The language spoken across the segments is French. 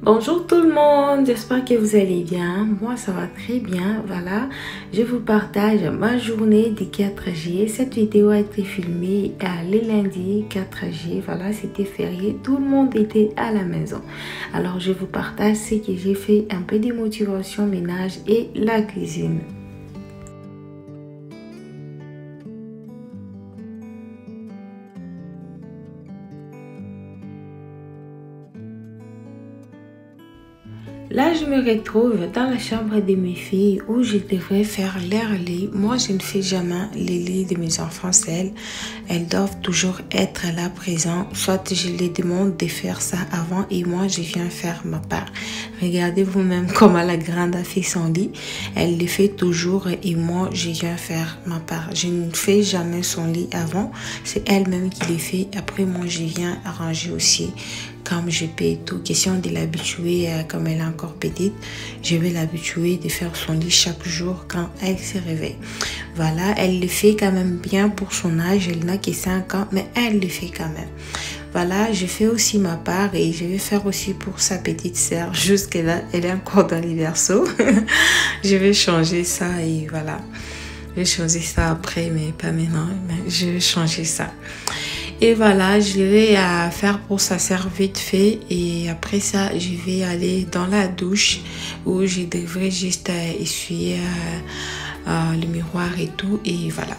Bonjour tout le monde, j'espère que vous allez bien. Moi ça va très bien. Voilà, je vous partage ma journée du 4 juillet. Cette vidéo a été filmée le lundi 4 juillet. Voilà, c'était férié, tout le monde était à la maison. Alors je vous partage ce que j'ai fait, un peu de motivation, ménage et la cuisine. Là, je me retrouve dans la chambre de mes filles où je devrais faire leur lit. Moi, je ne fais jamais les lits de mes enfants seuls. Elles doivent toujours être là présentes. Soit je les demande de faire ça avant et moi, je viens faire ma part. Regardez vous-même comment la grande a fait son lit. Elle le fait toujours et moi, je viens faire ma part. Je ne fais jamais son lit avant. C'est elle-même qui le fait. Après, moi, je viens arranger aussi. Comme je peux tout, question de l'habituer, comme elle est encore petite, je vais l'habituer de faire son lit chaque jour quand elle se réveille. Voilà, elle le fait quand même bien pour son âge, elle n'a que 5 ans, mais elle le fait quand même. Voilà, je fais aussi ma part et je vais faire aussi pour sa petite sœur. Jusque là, elle est encore dans les berceaux. Je vais changer ça et voilà. Je vais changer ça après, mais pas maintenant, mais je vais changer ça. Et voilà, je vais faire pour sa sœur vite fait. Et après ça, je vais aller dans la douche où je devrais juste essuyer le miroir et tout. Et voilà.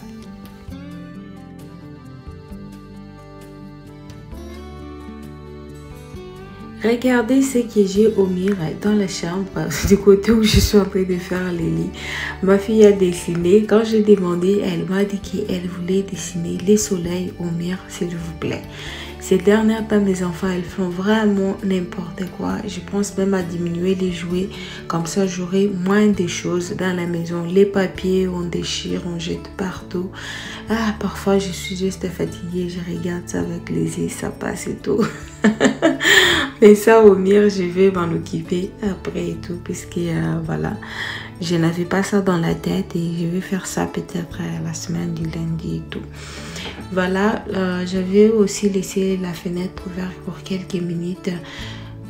Regardez ce que j'ai au mur dans la chambre, du côté où je suis en train de faire les lits. Ma fille a dessiné. Quand j'ai demandé, elle m'a dit qu'elle voulait dessiner les soleils au mur, s'il vous plaît. Ces derniers temps, mes enfants, elles font vraiment n'importe quoi. Je pense même à diminuer les jouets. Comme ça, j'aurai moins de choses dans la maison. Les papiers, on déchire, on jette partout. Ah, parfois, je suis juste fatiguée. Je regarde ça avec les yeux, ça passe et tout. Mais ça, au mieux, je vais m'en occuper après et tout. Puisque, voilà, je n'avais pas ça dans la tête. Et je vais faire ça peut-être la semaine du lundi et tout. Voilà, j'avais aussi laissé la fenêtre ouverte pour quelques minutes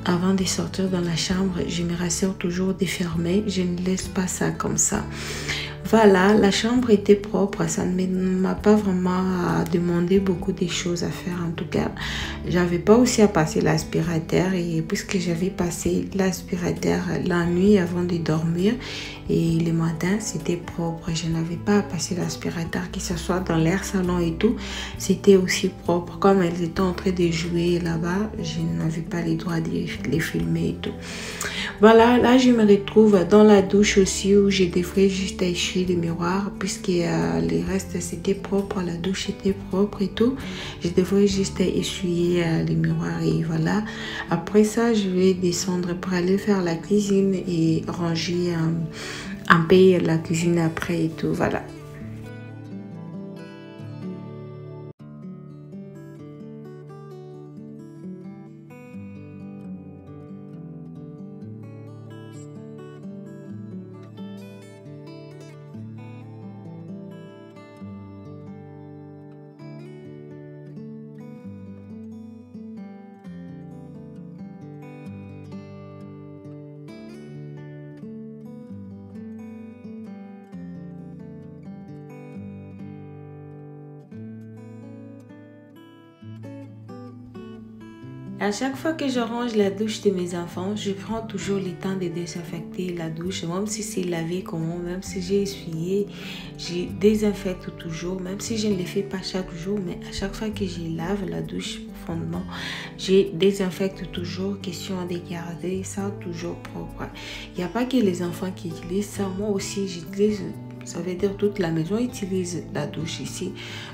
avant de sortir dans la chambre. Je me rassure toujours de fermer, je ne laisse pas ça comme ça. Voilà, la chambre était propre, ça ne m'a pas vraiment demandé beaucoup de choses à faire en tout cas. J'avais pas aussi à passer l'aspirateur et puisque j'avais passé l'aspirateur la nuit avant de dormir et le matin c'était propre, je n'avais pas à passer l'aspirateur que ce soit dans l'air salon et tout, c'était aussi propre. Comme elles étaient en train de jouer là-bas, je n'avais pas les droits de les filmer et tout. Voilà, là je me retrouve dans la douche aussi où je devrais juste essuyer le miroir puisque le reste c'était propre, la douche était propre et tout. Je devrais juste essuyer le miroir et voilà. Après ça, je vais descendre pour aller faire la cuisine et ranger un peu la cuisine après et tout, voilà. À chaque fois que je range la douche de mes enfants, je prends toujours le temps de désinfecter la douche. Même si c'est lavé comment, même si j'ai essuyé, je désinfecte toujours. Même si je ne le fais pas chaque jour, mais à chaque fois que je lave la douche profondément, je désinfecte toujours. Question de garder ça toujours propre. Il n'y a pas que les enfants qui utilisent ça. Moi aussi, j'utilise. Ça veut dire toute la maison utilise la douche ici.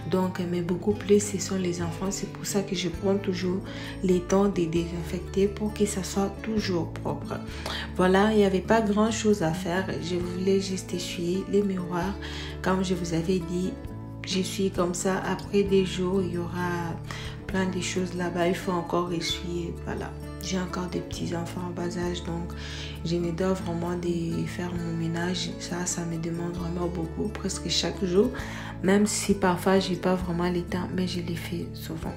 Donc, mais beaucoup plus, ce sont les enfants. C'est pour ça que je prends toujours le temps de désinfecter pour que ça soit toujours propre. Voilà, il n'y avait pas grand chose à faire. Je voulais juste essuyer les miroirs. Comme je vous avais dit, je suis comme ça. Après des jours, il y aura plein de choses là-bas. Il faut encore essuyer. Voilà. J'ai encore des petits enfants en bas âge, donc je me dois vraiment de faire mon ménage. Ça me demande vraiment beaucoup, presque chaque jour. Même si parfois, je n'ai pas vraiment le temps, mais je le fais souvent.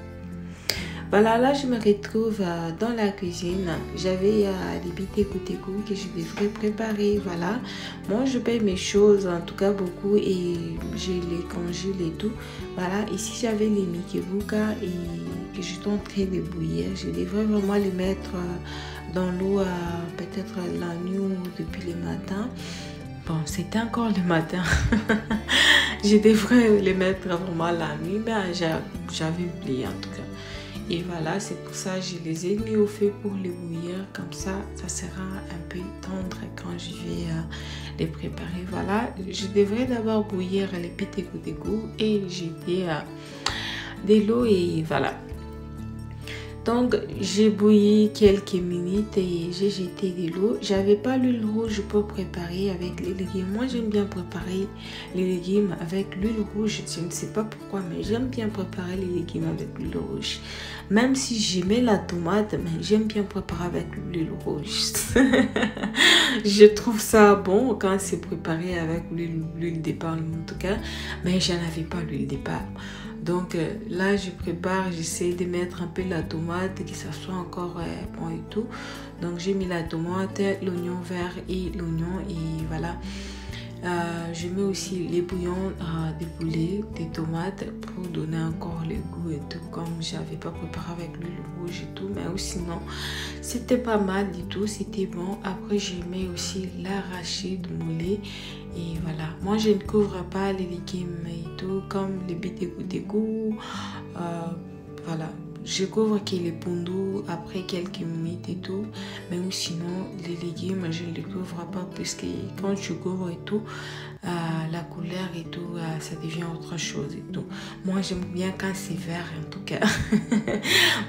Voilà, là je me retrouve dans la cuisine. J'avais les bitéco que je devrais préparer. Voilà, moi je paye mes choses en tout cas beaucoup et je les congèle et tout. Voilà, ici j'avais les mikebuka et que je suis en train de bouillir. Je devrais vraiment les mettre dans l'eau peut-être la nuit ou depuis le matin. Bon, c'était encore le matin. Je devrais les mettre vraiment la nuit, mais j'avais oublié en tout cas. Et voilà, c'est pour ça que je les ai mis au feu pour les bouillir. Comme ça sera un peu tendre quand je vais les préparer. Voilà, je devrais d'abord bouillir les petits goûts et jeter de l'eau et voilà. Donc, j'ai bouilli quelques minutes et j'ai jeté de l'eau. J'avais pas l'huile rouge pour préparer avec les légumes. Moi, j'aime bien préparer les légumes avec l'huile rouge. Je ne sais pas pourquoi, mais j'aime bien préparer les légumes avec l'huile rouge. Même si j'aimais la tomate, mais j'aime bien préparer avec l'huile rouge. Je trouve ça bon quand c'est préparé avec l'huile de palme en tout cas. Mais je n'avais pas l'huile de palme. Donc là, je prépare, j'essaie de mettre un peu la tomate, que ça soit encore bon et tout. Donc j'ai mis la tomate, l'oignon vert et l'oignon et voilà. Je mets aussi les bouillons de poulet, des tomates pour donner encore le goût et tout. Comme j'avais pas préparé avec l'huile rouge et tout, mais sinon c'était pas mal du tout, c'était bon. Après j'ai mis aussi l'arachide moulé. Et voilà, moi je ne couvre pas les légumes et tout, comme les bitéco. Voilà, je couvre que les pondous après quelques minutes et tout. Mais sinon, les légumes, je ne les couvre pas puisque quand je couvre et tout, la couleur et tout, ça devient autre chose et tout. Moi j'aime bien quand c'est vert en tout cas.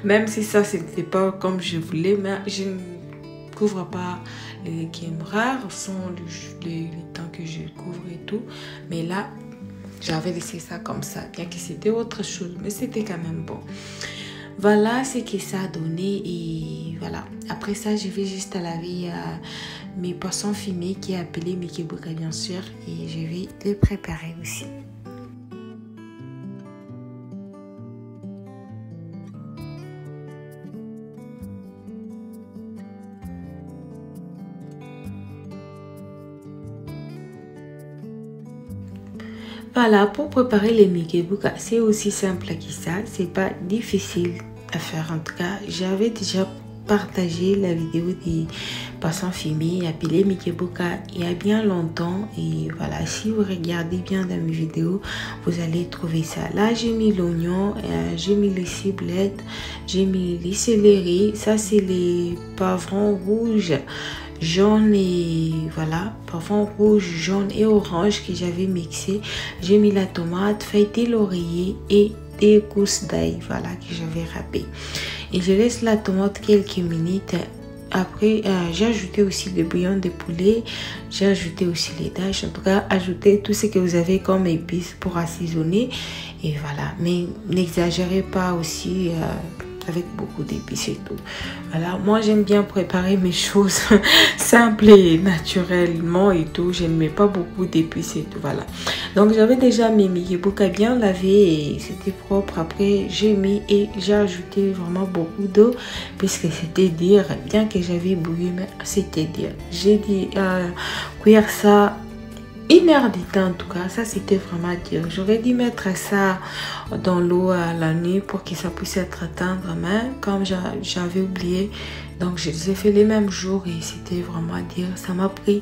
Même si ça, c'était pas comme je voulais, mais je ne couvre pas les légumes rares sont les temps que je couvre et tout, mais là j'avais laissé ça comme ça, bien que c'était autre chose, mais c'était quand même bon. Voilà ce que ça a donné et voilà. Après ça, je vais juste laver mes poissons fumés qui est appelé mikebuka bien sûr et je vais les préparer aussi. Voilà, pour préparer les mikebuka, c'est aussi simple que ça. C'est pas difficile à faire. En tout cas, j'avais déjà partagé la vidéo des poissons fumés appelés mikebuka il y a bien longtemps. Et voilà, si vous regardez bien dans mes vidéos, vous allez trouver ça. Là, j'ai mis l'oignon, j'ai mis les ciblettes, j'ai mis les céleri. Ça, c'est les poivrons rouges, jaune et voilà, poivron rouge, jaune et orange que j'avais mixé. J'ai mis la tomate, feuilleté laurier et des gousses d'ail, voilà, que j'avais râpé. Et je laisse la tomate quelques minutes. Après, j'ai ajouté aussi le bouillon de poulet, j'ai ajouté aussi les dattes. En tout cas, ajoutez tout ce que vous avez comme épices pour assaisonner. Et voilà, mais n'exagérez pas aussi avec beaucoup d'épices et tout. Voilà, moi j'aime bien préparer mes choses simples et naturellement et tout. Je ne mets pas beaucoup d'épices et tout. Voilà. Donc j'avais déjà mes mikebuka bien lavés et c'était propre. Après j'ai mis et j'ai ajouté vraiment beaucoup d'eau puisque c'était dire, bien que j'avais bouilli, mais c'était dire. J'ai dit cuire ça 1 heure du temps en tout cas, ça c'était vraiment dur. J'aurais dû mettre ça dans l'eau à la nuit pour que ça puisse être tendre, mais comme j'avais oublié, donc je les ai fait les mêmes jours et c'était vraiment dur. Ça m'a pris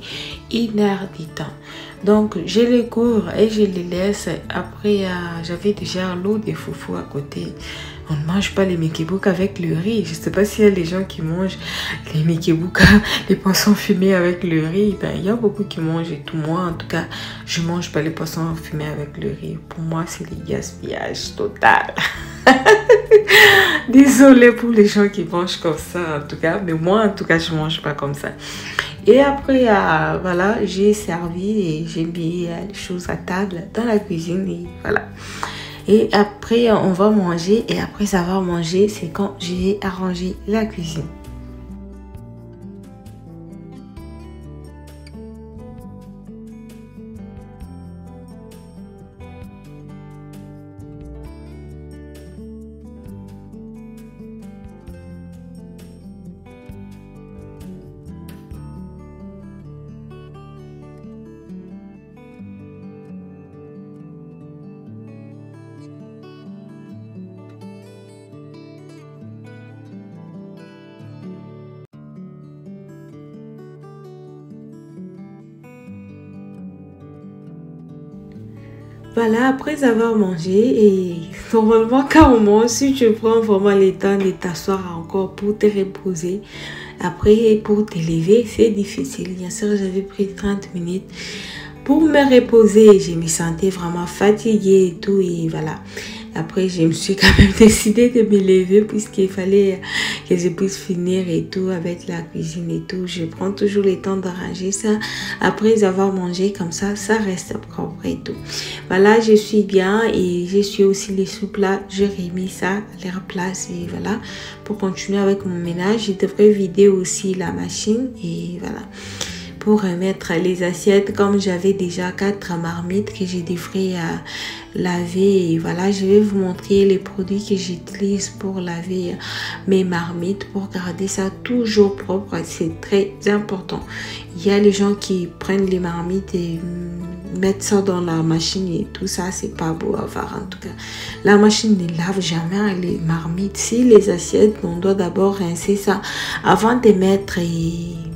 1 heure du temps. Donc je les couvre et je les laisse. Après j'avais déjà l'eau de foufou à côté. On ne mange pas les mikebuka avec le riz. Je ne sais pas s'il y a des gens qui mangent les mikebuka, les poissons fumés avec le riz. Ben, il y a beaucoup qui mangent et tout. Moi, en tout cas, je ne mange pas les poissons fumés avec le riz. Pour moi, c'est le gaspillage total. Désolée pour les gens qui mangent comme ça, en tout cas. Mais moi, en tout cas, je ne mange pas comme ça. Et après, voilà, j'ai servi et j'ai mis les choses à table dans la cuisine. Et voilà. Et après, on va manger. Et après savoir manger, c'est quand j'ai arrangé la cuisine. Voilà, après avoir mangé, et normalement quand on mange, si tu prends vraiment le temps de t'asseoir encore pour te reposer, après pour te lever, c'est difficile. Bien sûr, j'avais pris 30 minutes pour me reposer. Je me sentais vraiment fatiguée et tout, et voilà. Après, je me suis quand même décidée de me lever puisqu'il fallait que je puisse finir et tout avec la cuisine et tout. Je prends toujours le temps de ranger ça. Après avoir mangé comme ça reste propre et tout. Voilà, je suis bien et je suis aussi les soupes là. Je remis ça à leur place et voilà. Pour continuer avec mon ménage, je devrais vider aussi la machine et voilà. Pour remettre les assiettes, comme j'avais déjà 4 marmites que je devrais laver. Et voilà, je vais vous montrer les produits que j'utilise pour laver mes marmites, pour garder ça toujours propre. C'est très important. Il y a les gens qui prennent les marmites et mettent ça dans la machine et tout ça, c'est pas beau à voir en tout cas. La machine ne lave jamais les marmites. Si les assiettes, on doit d'abord rincer ça avant de mettre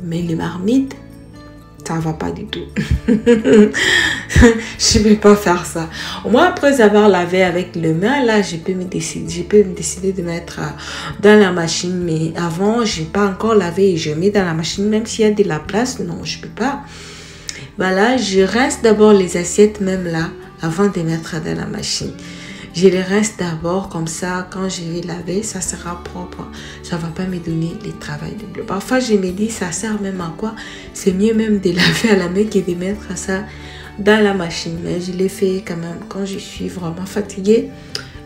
mais les marmites. Ça va pas du tout. Je ne peux pas faire ça. Au moins, après avoir lavé avec le main, là, je peux me décider de mettre dans la machine. Mais avant, je n'ai pas encore lavé et je mets dans la machine. Même s'il y a de la place, non, je ne peux pas. Voilà, je rince d'abord les assiettes même là, avant de mettre dans la machine. Je les rince d'abord, comme ça, quand je vais laver, ça sera propre. Ça ne va pas me donner le travail de bleu. Parfois, je me dis, ça sert même à quoi? C'est mieux même de laver à la main que de mettre ça dans la machine. Mais je l'ai fait quand même. Quand je suis vraiment fatiguée,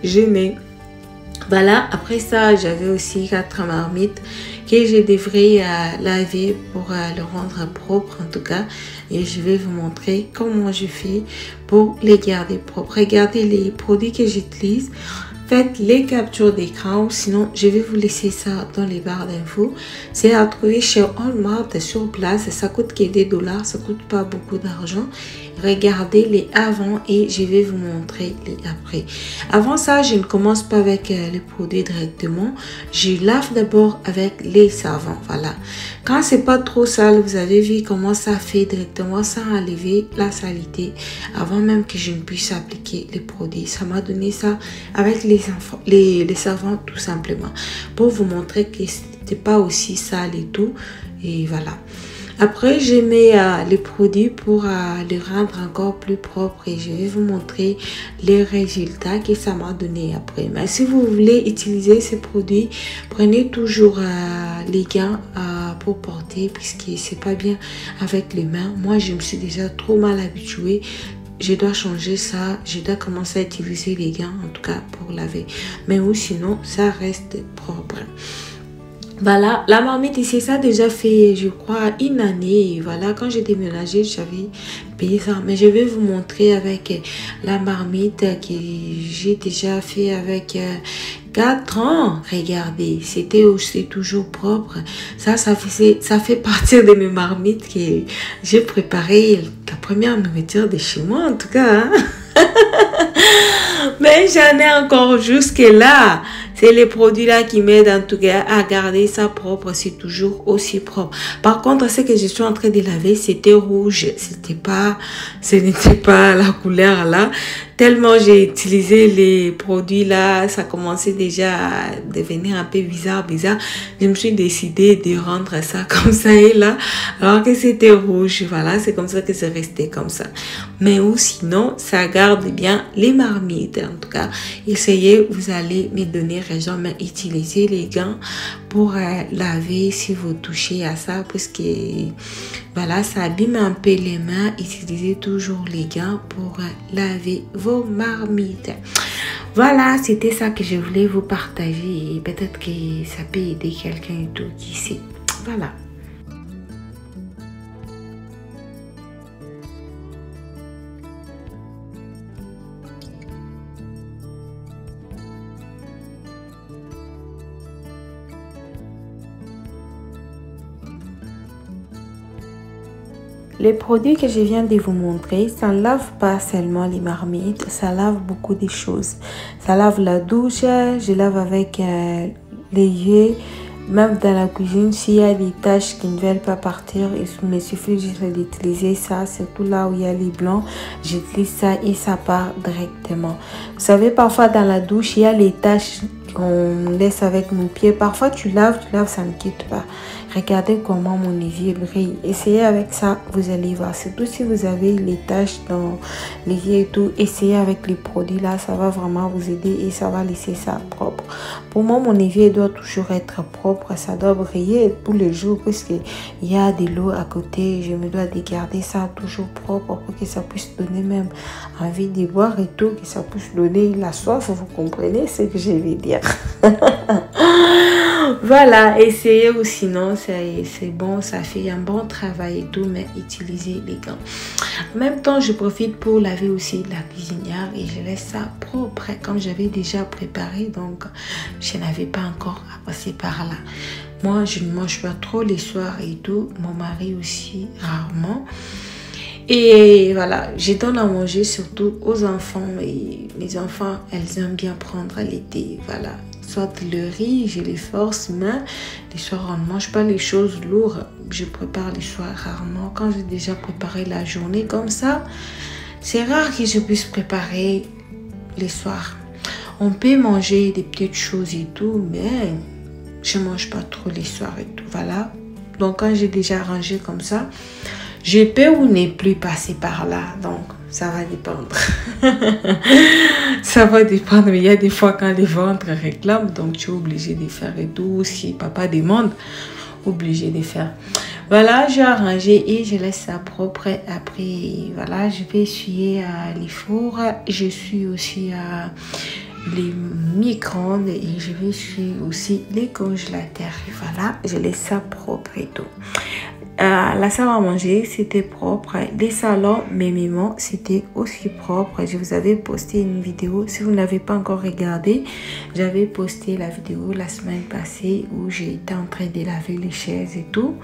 je mets. Voilà, après ça, j'avais aussi 4 marmites que je devrais laver pour le rendre propre en tout cas. Et je vais vous montrer comment je fais pour les garder propres. Regardez les produits que j'utilise. Faites les captures d'écran ou sinon je vais vous laisser ça dans les barres d'infos. C'est à trouver chez Walmart sur place. Ça coûte que des dollars, ça coûte pas beaucoup d'argent. Regardez les avant et je vais vous montrer les après. Avant ça, je ne commence pas avec les produits directement. Je lave d'abord avec les savons. Voilà. Quand c'est pas trop sale, vous avez vu comment ça fait directement sans enlever la saleté avant même que je ne puisse appliquer les produits. Ça m'a donné ça avec les savons tout simplement pour vous montrer que c'était pas aussi sale et tout. Et voilà. Après, je mets les produits pour les rendre encore plus propres et je vais vous montrer les résultats que ça m'a donné après. Mais si vous voulez utiliser ces produits, prenez toujours les gants pour porter puisque c'est pas bien avec les mains. Moi, je me suis déjà trop mal habituée. Je dois changer ça. Je dois commencer à utiliser les gants en tout cas pour laver. Mais ou sinon, ça reste propre. Voilà, la marmite ici, ça a déjà fait, je crois, 1 année. Et voilà, quand j'ai déménagé, j'avais payé ça. Mais je vais vous montrer avec la marmite que j'ai déjà fait avec 4 ans. Regardez, c'était aussi toujours propre. Ça fait partie de mes marmites que j'ai préparé la première nourriture de chez moi, en tout cas. Hein? Mais j'en ai encore jusque là. C'est les produits là qui m'aident en tout cas à garder ça propre. C'est toujours aussi propre. Par contre, ce que je suis en train de laver, c'était rouge. Ce n'était pas la couleur là. Tellement j'ai utilisé les produits là, ça commençait déjà à devenir un peu bizarre. Je me suis décidée de rendre ça comme ça et là, alors que c'était rouge. Voilà, c'est comme ça que c'est resté comme ça. Mais ou sinon, ça garde bien les marmites. En tout cas, essayez, vous allez me donner raison, mais utilisez les gants pour laver si vous touchez à ça, parce que voilà, ça abîme un peu les mains. Utilisez toujours les gants pour laver vos marmites. Voilà, c'était ça que je voulais vous partager et peut-être que ça peut aider quelqu'un et tout qui sait. Voilà. Les produits que je viens de vous montrer, ça ne lave pas seulement les marmites, ça lave beaucoup de choses. Ça lave la douche, je lave avec les yeux, même dans la cuisine, s'il y a des tâches qui ne veulent pas partir, il me suffit juste d'utiliser ça. C'est tout là où il y a les blancs. J'utilise ça et ça part directement. Vous savez, parfois dans la douche, il y a les tâches qu'on laisse avec nos pieds. Parfois, tu laves, ça ne quitte pas. Regardez comment mon évier brille. Essayez avec ça, vous allez voir. Surtout si vous avez les taches dans l'évier et tout, essayez avec les produits là, ça va vraiment vous aider et ça va laisser ça propre. Pour moi, mon évier doit toujours être propre. Ça doit briller tous les jours parce qu'il y a de l'eau à côté. Je me dois de garder ça toujours propre pour que ça puisse donner même envie de boire et tout, que ça puisse donner la soif. Vous comprenez ce que je vais dire? Voilà, essayez ou sinon c'est bon, ça fait un bon travail et tout, mais utilisez les gants. En même temps, je profite pour laver aussi la cuisinière et je laisse ça propre comme j'avais déjà préparé, donc je n'avais pas encore à passer par là. Moi, je ne mange pas trop les soirs et tout, mon mari aussi rarement. Et voilà, je donne à manger surtout aux enfants et les enfants, elles aiment bien prendre l'été, voilà. Soit le riz, je les force, mais les soirs, on ne mange pas les choses lourdes. Je prépare les soirs rarement. Quand j'ai déjà préparé la journée comme ça, c'est rare que je puisse préparer les soirs. On peut manger des petites choses et tout, mais je ne mange pas trop les soirs et tout, voilà. Donc, quand j'ai déjà rangé comme ça, je peux ou ne plus passer par là, donc ça va dépendre. Ça va dépendre, mais il y a des fois quand les ventres réclament, donc tu es obligé de faire et tout. Si papa demande, obligé de faire. Voilà, j'ai arrangé et je laisse ça propre. Après, voilà, je vais essuyer les fours. Je suis aussi les micro-ondes et je vais essuyer aussi les congélateurs. Et voilà, je laisse ça propre et tout. La salle à manger, c'était propre. Les salons, mes mémos, c'était aussi propre. Je vous avais posté une vidéo. Si vous n'avez pas encore regardé, j'avais posté la vidéo la semaine passée où j'étais en train de laver les chaises et tout.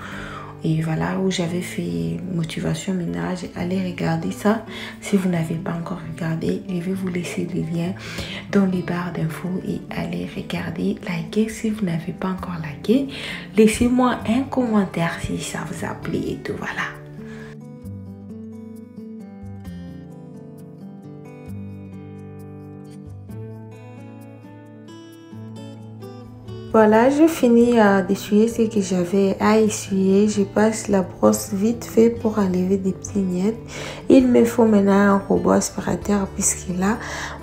Et voilà, où j'avais fait motivation ménage. Allez regarder ça. Si vous n'avez pas encore regardé, je vais vous laisser le lien dans les barres d'infos et allez regarder, likez si vous n'avez pas encore liké. Laissez-moi un commentaire si ça vous a plu et tout, voilà. Voilà, je finis d'essuyer ce que j'avais à essuyer. Je passe la brosse vite fait pour enlever des petites miettes. Il me faut maintenant un robot aspirateur puisque là,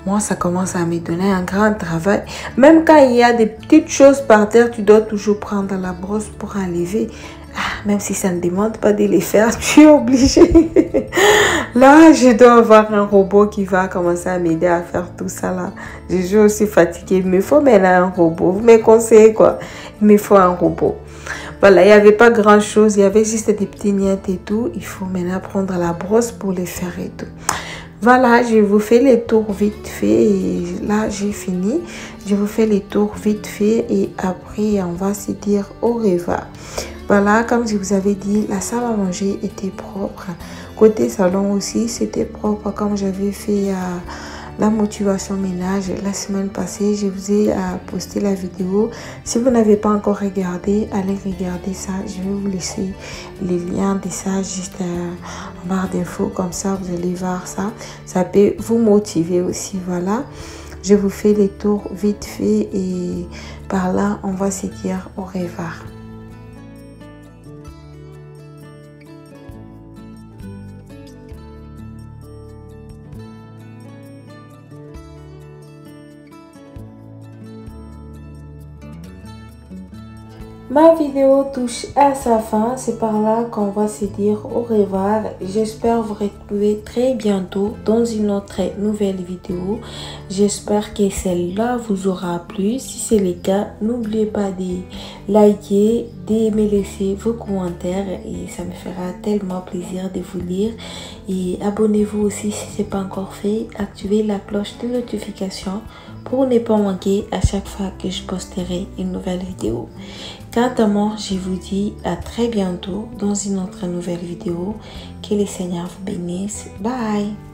moi, ça commence à me donner un grand travail. Même quand il y a des petites choses par terre, tu dois toujours prendre la brosse pour enlever. Même si ça ne demande pas de les faire, tu es obligé. Là, je dois avoir un robot qui va commencer à m'aider à faire tout ça là. Je suis aussi fatiguée. Il me faut maintenant un robot. Vous me conseillez quoi? Il me faut un robot. Voilà, il n'y avait pas grand chose. Il y avait juste des petits miettes et tout. Il faut maintenant prendre la brosse pour les faire et tout. Voilà, je vous fais les tours vite fait. Et là, j'ai fini. Je vous fais les tours vite fait. Et après, on va se dire au revoir. Voilà, comme je vous avais dit, la salle à manger était propre. Côté salon aussi, c'était propre. Comme j'avais fait la motivation ménage la semaine passée, je vous ai posté la vidéo. Si vous n'avez pas encore regardé, allez regarder ça. Je vais vous laisser les liens de ça juste en barre d'infos. Comme ça, vous allez voir ça. Ça peut vous motiver aussi. Voilà. Je vous fais les tours vite fait et par là, on va se dire au revoir. Ma vidéo touche à sa fin, c'est par là qu'on va se dire au revoir. J'espère vous retrouver très bientôt dans une autre nouvelle vidéo. J'espère que celle-là vous aura plu. Si c'est le cas, n'oubliez pas de liker, de me laisser vos commentaires et ça me fera tellement plaisir de vous lire. Et abonnez-vous aussi si ce n'est pas encore fait. Activez la cloche de notification pour ne pas manquer à chaque fois que je posterai une nouvelle vidéo. Quant à moi, je vous dis à très bientôt dans une autre nouvelle vidéo. Que le Seigneur vous bénisse. Bye!